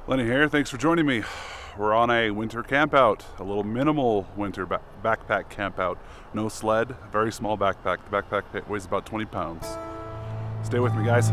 Lenny here, thanks for joining me. We're on a winter camp out, a little minimal winter backpack camp out. No sled, very small backpack. The backpack weighs about 20 pounds. Stay with me, guys.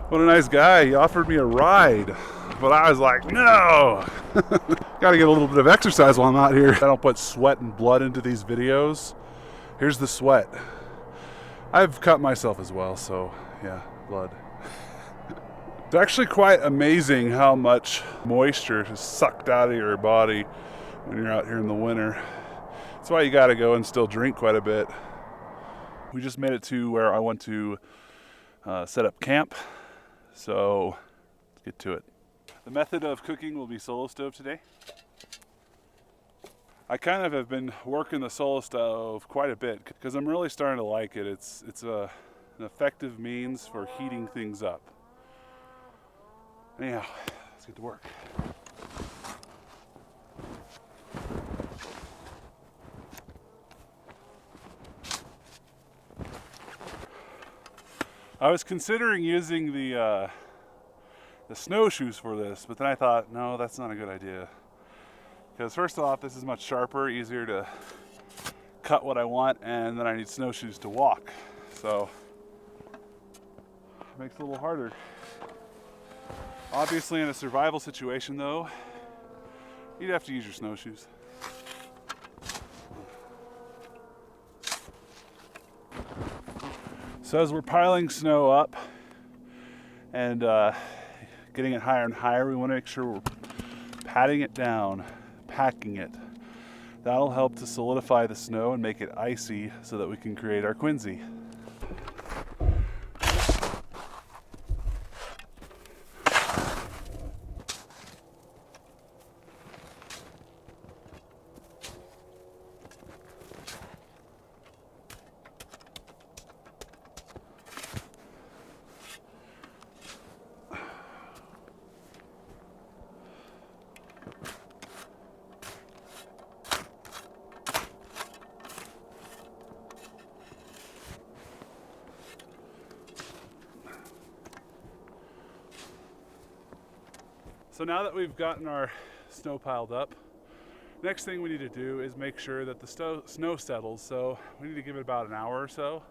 What a nice guy. He offered me a ride, but I was like, no. Gotta get a little bit of exercise while I'm out here. I don't put sweat and blood into these videos. Here's the sweat. I've cut myself as well, so yeah, blood. It's actually quite amazing how much moisture is sucked out of your body when you're out here in the winter. That's why you gotta go and still drink quite a bit. We just made it to where I want to set up camp. So let's get to it. The method of cooking will be solo stove today. I kind of have been working the solo stove quite a bit because I'm really starting to like it. It's an effective means for heating things up. Anyhow, let's get to work. I was considering using the snowshoes for this, but then I thought, no, that's not a good idea. Because first off, this is much sharper, easier to cut what I want, and then I need snowshoes to walk. So it makes it a little harder. Obviously, in a survival situation though, you'd have to use your snowshoes. So as we're piling snow up and getting it higher and higher, we want to make sure we're patting it down, packing it. That'll help to solidify the snow and make it icy so that we can create our Quinzhee. So now that we've gotten our snow piled up, next thing we need to do is make sure that the snow settles. So we need to give it about an hour or so.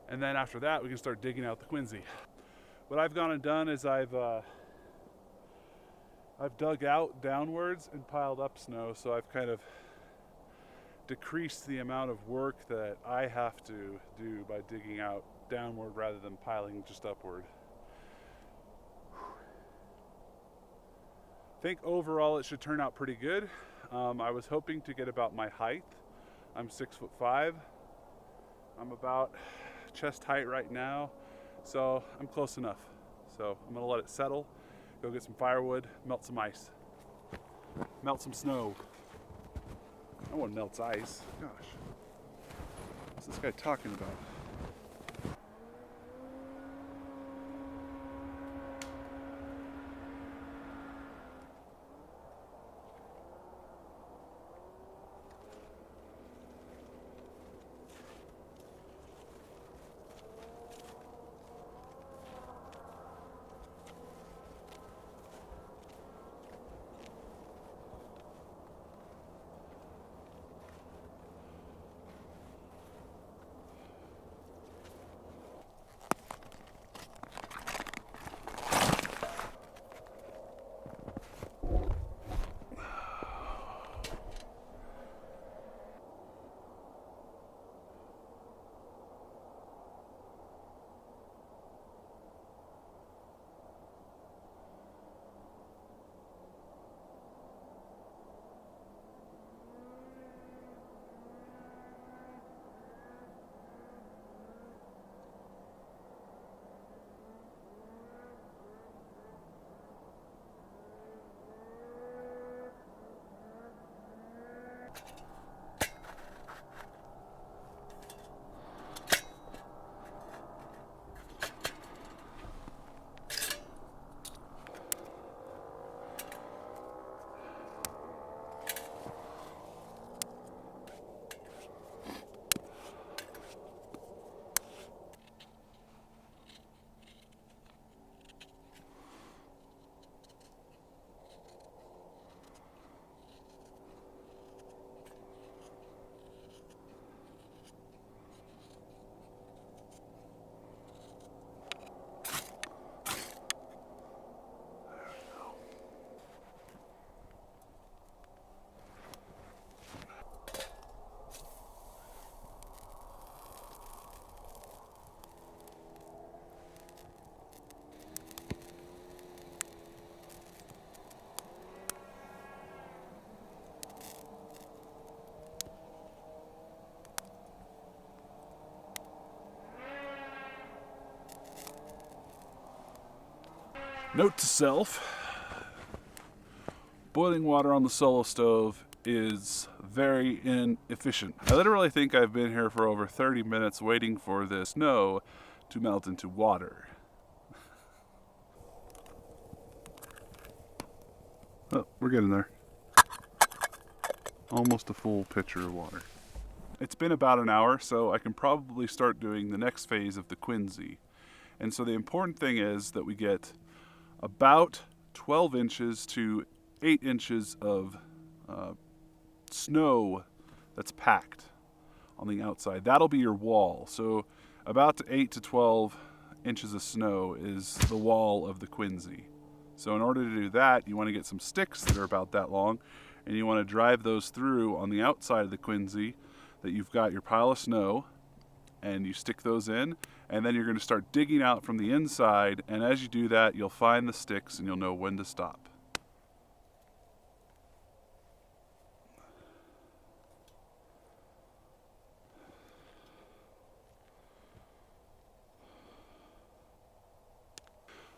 And then after that, we can start digging out the Quinzhee. What I've gone and done is I've dug out downwards and piled up snow. So I've kind of decreased the amount of work that I have to do by digging out downward rather than piling just upward. I think overall it should turn out pretty good. I was hoping to get about my height. I'm 6'5". I'm about chest height right now, so I'm close enough. So I'm gonna let it settle, go get some firewood, melt some ice, melt some snow. No one melts ice. Gosh, what's this guy talking about? Note to self, boiling water on the solo stove is very inefficient. I literally think I've been here for over 30 minutes waiting for the snow to melt into water. Oh, we're getting there. Almost a full pitcher of water. It's been about an hour, so I can probably start doing the next phase of the Quinzhee. And so the important thing is that we get about 12 inches to 8 inches of snow that's packed on the outside. That'll be your wall. So about 8 to 12 inches of snow is the wall of the Quinzhee. So in order to do that, you want to get some sticks that are about that long, and you want to drive those through on the outside of the Quinzhee that you've got your pile of snow, and you stick those in, and then you're going to start digging out from the inside, and as you do that, you'll find the sticks and you'll know when to stop.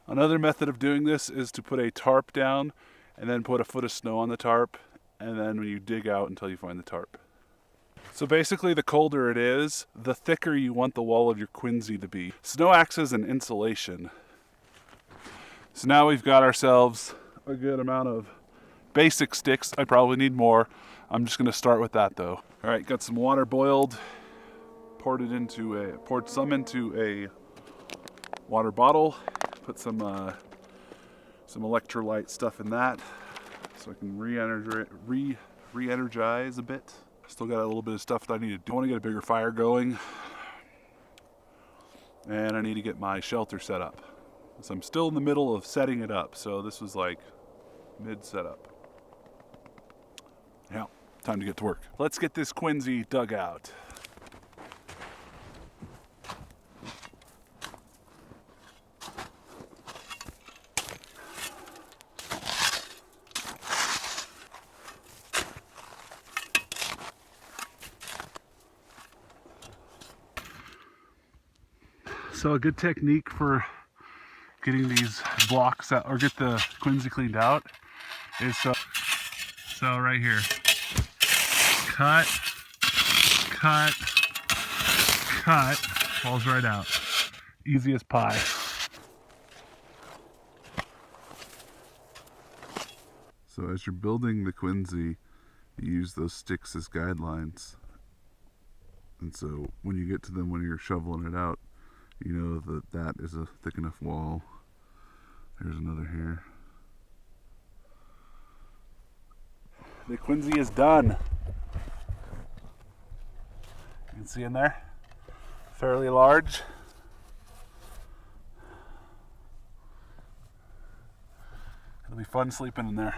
Another method of doing this is to put a tarp down and then put a foot of snow on the tarp, and then when you dig out until you find the tarp. So basically, the colder it is, the thicker you want the wall of your Quinzhee to be. Snow acts as an insulation. So now we've got ourselves a good amount of basic sticks. I probably need more. I'm just gonna start with that though. All right, got some water boiled, poured some into a water bottle, put some electrolyte stuff in that so I can re-energize a bit. Still got a little bit of stuff that I need to do. I want to get a bigger fire going, and I need to get my shelter set up. So I'm still in the middle of setting it up, so this was like mid-setup. Yeah, time to get to work. Let's get this Quinzhee dug out. So a good technique for getting these blocks out, or get the Quinzhee cleaned out, is so right here. Cut, cut, cut, falls right out. Easy as pie. So as you're building the Quinzhee, you use those sticks as guidelines. And so when you get to them when you're shoveling it out, you know that that is a thick enough wall. There's another here. The Quinzhee is done. You can see in there, fairly large. It'll be fun sleeping in there.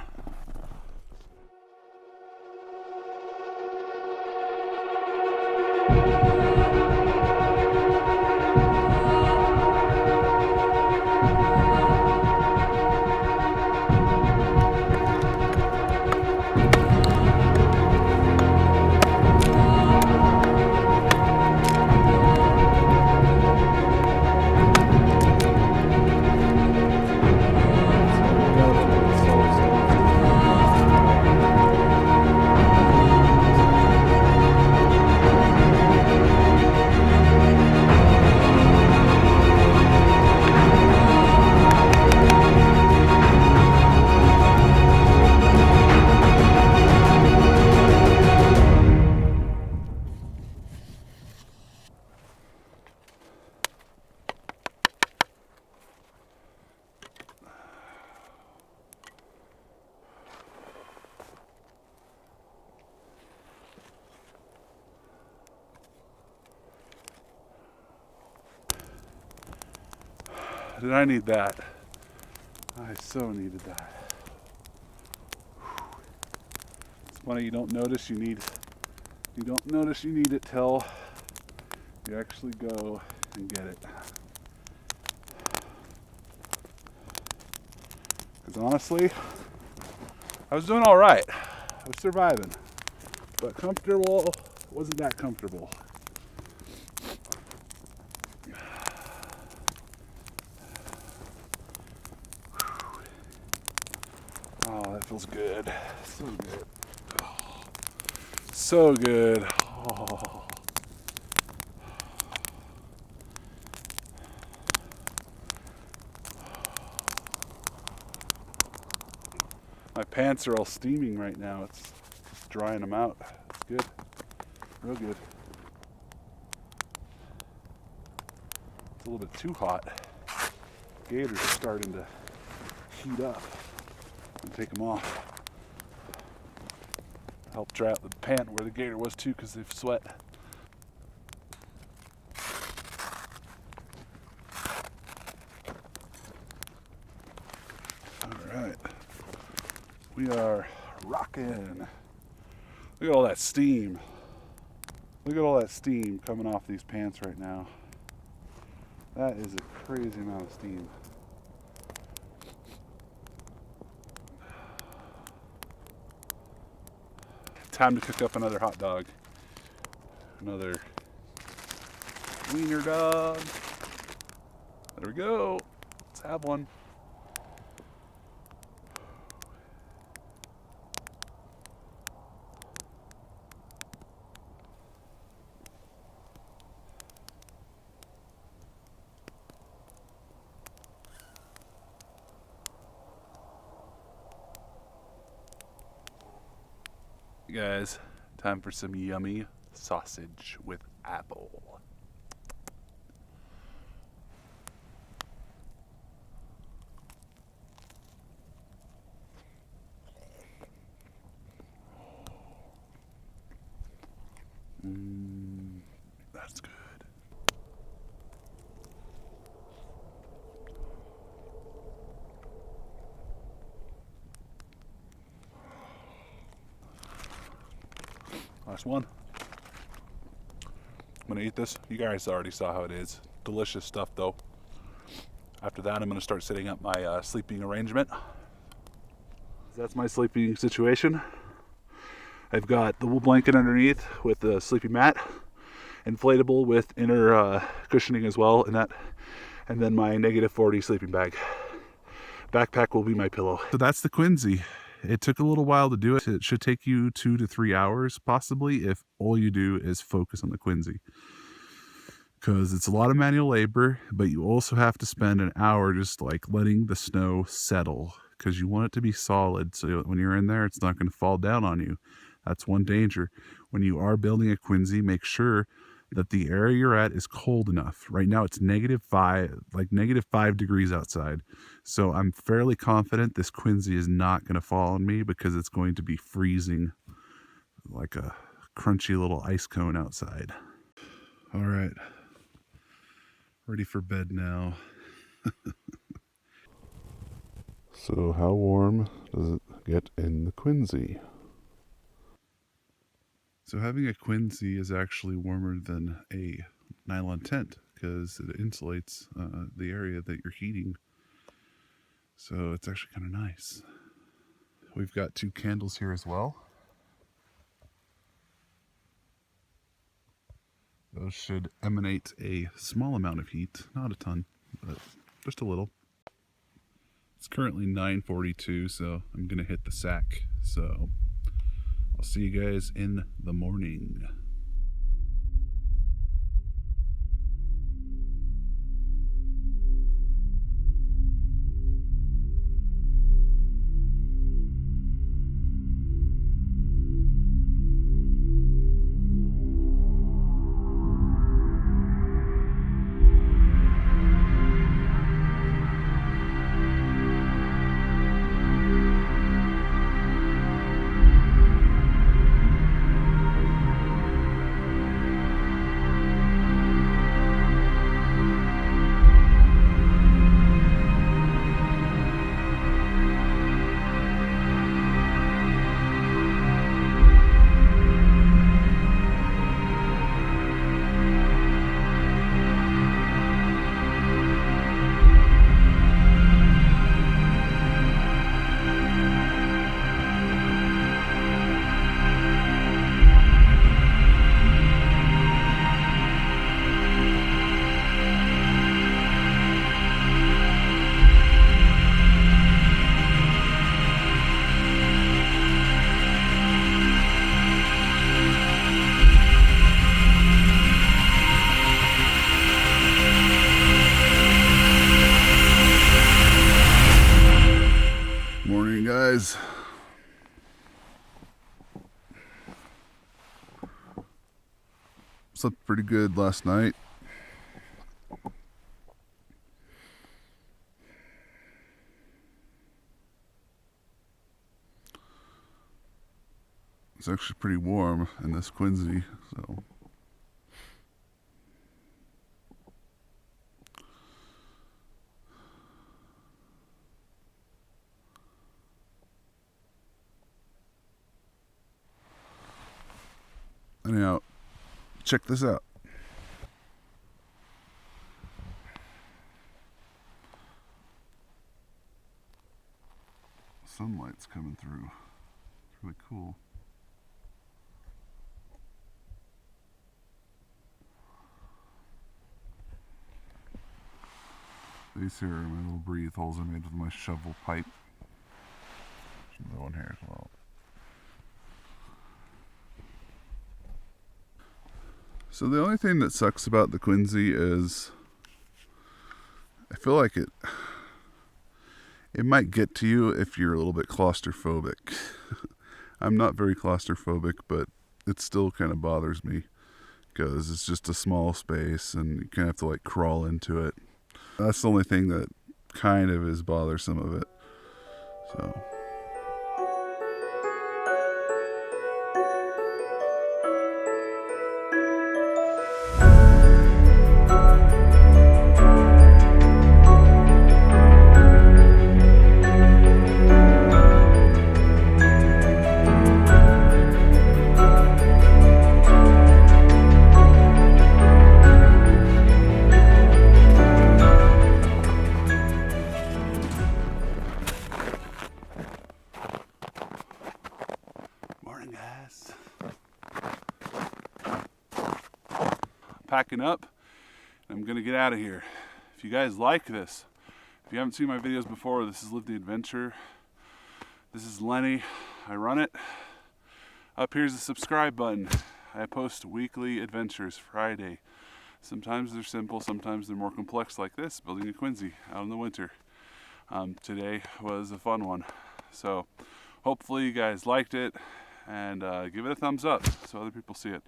Did I need that? I so needed that. It's funny, you don't notice you need it till you actually go and get it. Because honestly, I was doing all right. I was surviving, but comfortable wasn't that comfortable. feels good. So good. Oh, so good. Oh. My pants are all steaming right now. It's drying them out. It's good. Real good. It's a little bit too hot. Gators are starting to heat up. I'm gonna take them off. Help dry out the pant where the gator was too, because they've sweat. Alright. We are rocking. Look at all that steam. Look at all that steam coming off these pants right now. That is a crazy amount of steam. Time to cook up another hot dog. Another wiener dog. There we go. Let's have one. Hey guys, time for some yummy sausage with apple. That's good. Last one. I'm gonna eat this. You guys already saw how it is. Delicious stuff though. After that, I'm gonna start setting up my sleeping arrangement. That's my sleeping situation. I've got the wool blanket underneath with the sleeping mat, inflatable with inner cushioning as well, and then my -40 sleeping bag. Backpack will be my pillow. So that's the Quinzhee. It took a little while to do it. It should take you 2 to 3 hours possibly if all you do is focus on the Quinzhee. Because it's a lot of manual labor, but you also have to spend an hour just like letting the snow settle because you want it to be solid. So when you're in there, it's not going to fall down on you. That's one danger. When you are building a Quinzhee, make sure that the area you're at is cold enough. Right now it's -5 degrees outside. So I'm fairly confident this Quinzhee is not going to fall on me because it's going to be freezing like a crunchy little ice cone outside. All right. Ready for bed now. So how warm does it get in the Quinzhee? So having a Quinzhee is actually warmer than a nylon tent because it insulates the area that you're heating. So it's actually kind of nice. We've got 2 candles here as well. Those should emanate a small amount of heat, not a ton, but just a little. It's currently 9:42, so I'm gonna hit the sack. So I'll see you guys in the morning. Slept pretty good last night. It's actually pretty warm in this Quinzhee, so. Anyhow, check this out. Sunlight's coming through. It's really cool. These here are my little breathe holes I made with my shovel pipe. There's another one here as well. So the only thing that sucks about the Quinzhee is I feel like it might get to you if you're a little bit claustrophobic. I'm not very claustrophobic, but it still kind of bothers me because it's just a small space and you kind of have to like crawl into it. That's the only thing that kind of is bothersome of it. So. Packing up, and I'm gonna get out of here. If you guys like this, if you haven't seen my videos before, this is Live the Adventure. This is Lenny. I run it. Up here's the subscribe button. I post weekly adventures Friday. Sometimes they're simple, sometimes they're more complex, like this, building a Quinzhee out in the winter. Today was a fun one. So hopefully you guys liked it, and give it a thumbs up so other people see it.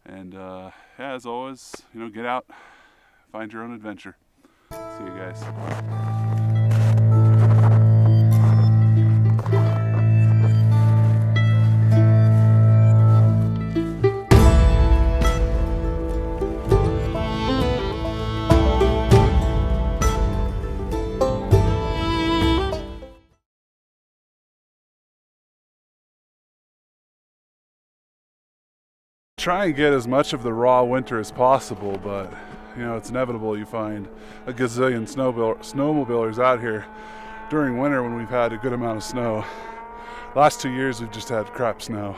And yeah, as always, get out, find your own adventure. See you guys. Try and get as much of the raw winter as possible, but it's inevitable you find a gazillion snowmobilers out here during winter when we've had a good amount of snow. Last 2 years we've just had crap snow.